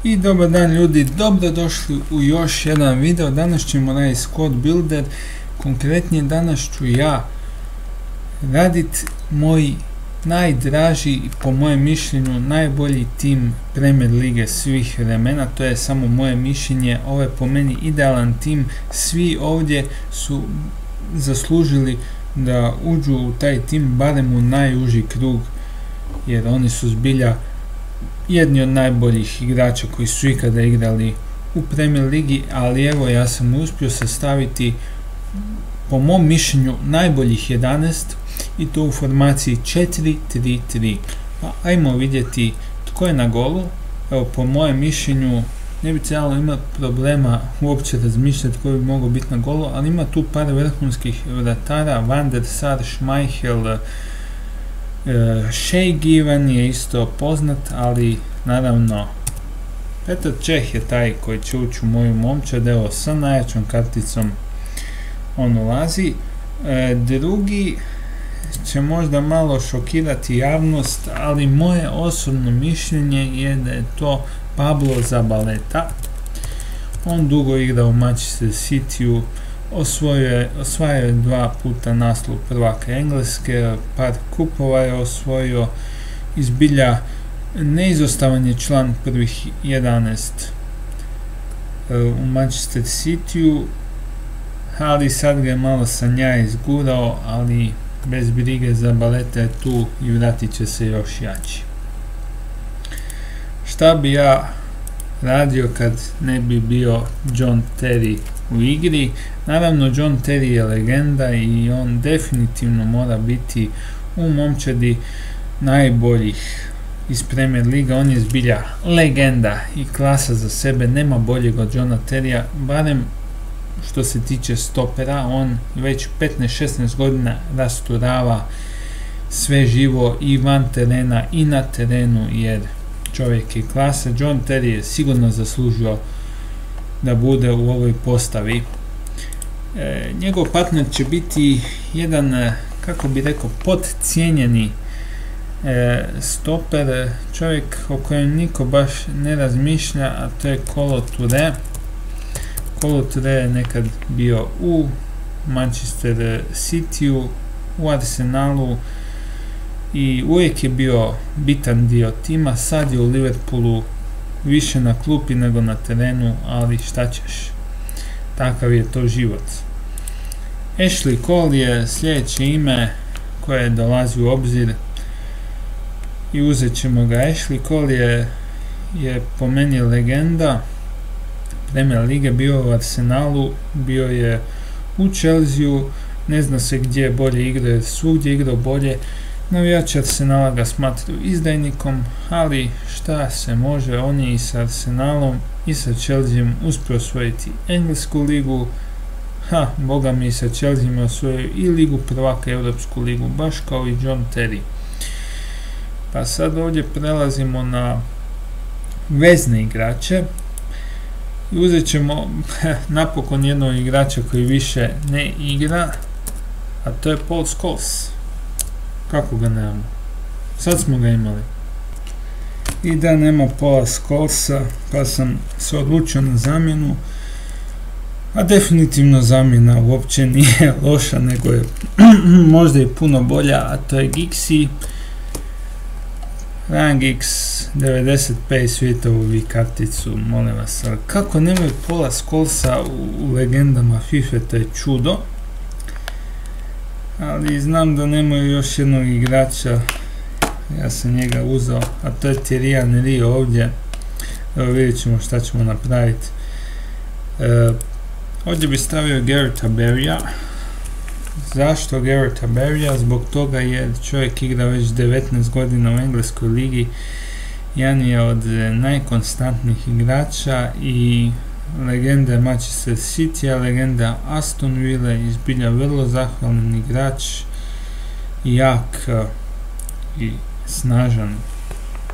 I dobar dan ljudi, dobrodošli u još jedan video. Danas ćemo raditi squad builder. Konkretnije danas ću ja raditi moj najdraži i po mojem mišljenju najbolji tim Premier Lige svih vremena. To je samo moje mišljenje, ovo je po meni idealan tim. Svi ovdje su zaslužili da uđu u taj tim, barem u najuži krug, jer oni su zbilja jedni od najboljih igrača koji su ikada igrali u Premier Ligi, ali evo ja sam uspio sastaviti po mom mišljenju najboljih 11 i to u formaciji 4-3-3. Pa ajmo vidjeti tko je na golu. Evo po mojem mišljenju ne bi trebalo imati problema uopće razmišljati tko bi mogao biti na golu, ali ima tu par vrhunskih vratara, Van der Sar, Schmeichel, Shea Given je isto poznat, ali naravno Petr Čeh je taj koji će ući u moju momčad. Evo sa najjačom karticom on ulazi. Drugi će možda malo šokirati javnost, ali moje osobno mišljenje je da je to Pablo Zabaleta. On dugo igra u Manchester Cityu, osvajao je 2 puta naslov prvaka Engleske, par kupova je osvojio, izbilja neizostavan je član prvih 11 u Manchester Cityu, ali sad ga je malo Sanja izgurao, ali bez brige, Zabaleta je tu i vratit će se još jači. Šta bi ja radio kad ne bi bio John Terry u igri? Naravno, John Terry je legenda i on definitivno mora biti u momčadi najboljih iz Premier Liga. On je zbilja legenda i klasa za sebe, nema boljeg od Johna Terrya, barem što se tiče stopera. On već 15-16 godina rasturava sve živo i van terena i na terenu, jer čovjek je klasa. John Terry je sigurno zaslužio da bude u ovoj postavi. Njegov partner će biti jedan, kako bi rekao, podcijenjeni stoper, čovjek o kojem niko baš ne razmišlja, a to je Kolo Touré. Kolo Touré je nekad bio u Manchester Cityu, u Arsenalu i uvijek je bio bitan dio tima. Sad je u Liverpoolu više na klupi nego na terenu, ali šta ćeš, takav je to život. Ashley Cole je sljedeće ime koje dolazi u obzir i uzet ćemo ga. Ashley Cole je po meni legenda Premier Lige, bio u Arsenalu, bio je u Chelseau, ne zna se gdje je bolje igrao, jer svugdje igrao bolje. Navijači Arsenala ga smatraju izdajnikom, ali šta se može, on je i sa Arsenalom i sa Chelseaom uspio osvojiti Englesku ligu, boga mi, sa Chelseaom je osvojio i ligu prvaka, Europsku ligu, baš kao i John Terry. Pa sad ovdje prelazimo na vezne igrače i uzet ćemo napokon jednog igrača koji više ne igra, a to je Paul Scholes. Kako ga nemamo? Sad smo ga imali. I da nema Paula Scholesa, pa sam se odlučio na zamjenu. A definitivno zamjena uopće nije loša, nego je možda i puno bolja, a to je Giggsy. Ryan Giggs, 95 svjetovu vi karticu, molim vas. Kako nemaju Paula Scholesa u legendama FIFA, to je čudo. Ali znam da nemaju još jednog igrača, ja sam njega uzeo, a to je Thierry Henry ovdje. Evo vidjet ćemo šta ćemo napraviti. Ovdje bi stavio Garreta Barrya. Zašto Garreta Barrya? Zbog toga jer čovjek igra već 19 godina u Engleskoj ligi, jedan je od najkonstantnijih igrača i legenda Manchester City, legenda Aston Villa, izbilja vrlo zahvalan igrač, jak i snažan,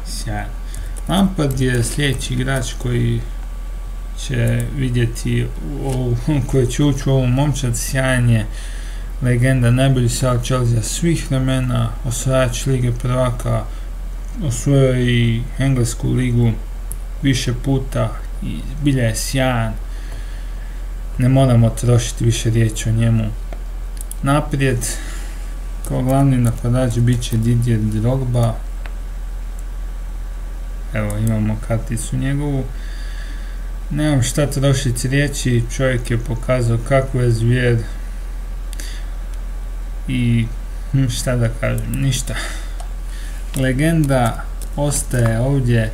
sjajan. Lampard je sljedeći igrač koji će vidjeti, koji će ući u ovu momčad, sjajan je, legenda, najbolji strelac Chelsea svih vremena, osvajač Lige prvaka, osvojio i englesku ligu više puta i zbilja je sjajan. Ne moramo trošiti više riječi o njemu. Naprijed, kao glavni napadač bit će Didier Drogba. Evo, imamo karticu njegovu. Nemam šta trošiti riječi, čovjek je pokazao kako je zvijer. I šta da kažem, ništa. Legenda ostaje ovdje,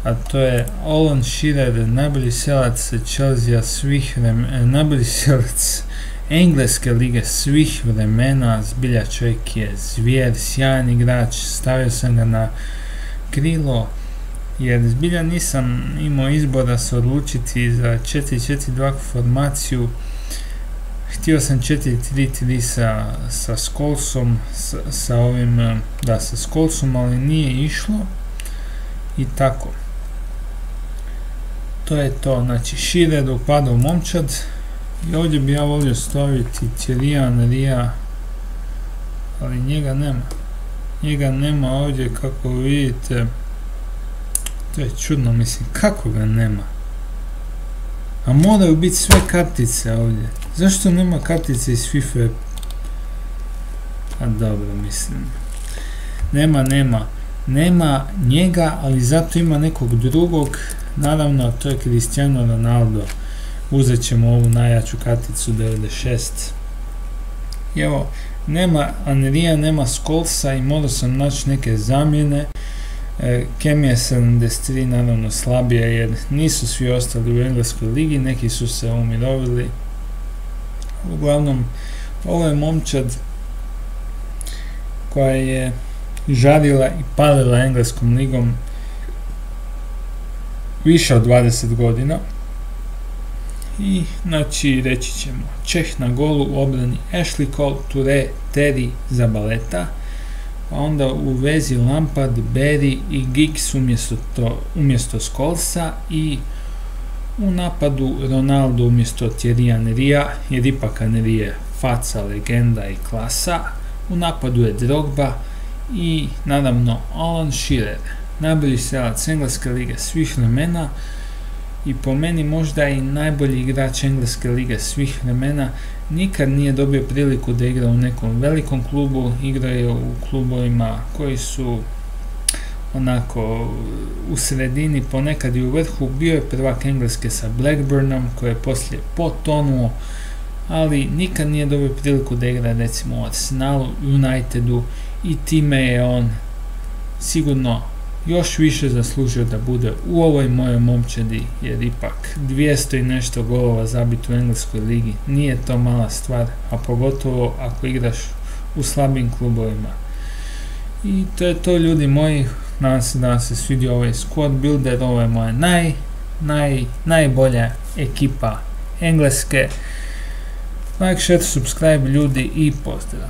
a to je Alan Shearer, najbolji strelac Chelsea svih vremena, najbolji strelac Engleske lige svih vremena. Zbilja čovjek je zvijer, sjajan igrač. Stavio sam ga na krilo jer zbilja nisam imao izbora se odlučiti za 4-4-2 formaciju. Htio sam 4-3-3 sa Scholesom, sa Scholesom, ali nije išlo i tako. To je to, znači Shearer upada u momčad i ovdje bi ja volio staviti Thierry Henrya, ali njega nema. Njega nema ovdje, kako vidite. To je čudno, mislim, kako ga nema? A moraju biti sve kartice ovdje. Zašto nema kartice iz FIFA? A dobro, mislim. Nema njega, ali zato ima nekog drugog. Naravno, to je Cristiano Ronaldo. Uzet ćemo ovu najjaču karticu 96. I evo, nema Henrya, nema Scholesa i morao sam naći neke zamjene. Kemija 73 naravno slabija jer nisu svi ostali u engleskoj ligi, neki su se umirovili. Uglavnom, ovo je momčad koja je žarila i palila engleskom ligom više od 20 godina. I znači reći ćemo Čeh na golu, u obrani Ashley Cole, Toure, Terry, Zabaleta. Pa onda u vezi Lampard, Barry i Giggs umjesto Scholesa i u napadu Ronaldo umjesto Thierry Henrya, jer ipak Henry je faca, legenda i klasa. U napadu je Drogba i naravno Alan Shearer, najbolji strelac Engleske lige svih vremena i po meni možda i najbolji igrač Engleske lige svih vremena. Nikad nije dobio priliku da igra u nekom velikom klubu, igrao je u klubovima koji su onako u sredini, ponekad i u vrhu. Bio je prvak Engleske sa Blackburnom koji je poslije potonuo, ali nikad nije dobio priliku da igra recimo u Arsenalu, Unitedu i time je on sigurno još više zaslužio da bude u ovoj mojoj momčadi, jer ipak 200 i nešto golova zabiti u engleskoj ligi nije to mala stvar, a pogotovo ako igraš u slabim klubovima. I to je to, ljudi moji. Nadam se da vam se svidio ovaj squad builder. Ovo je moja najbolja ekipa Engleske. Like, share, subscribe ljudi i pozdrav.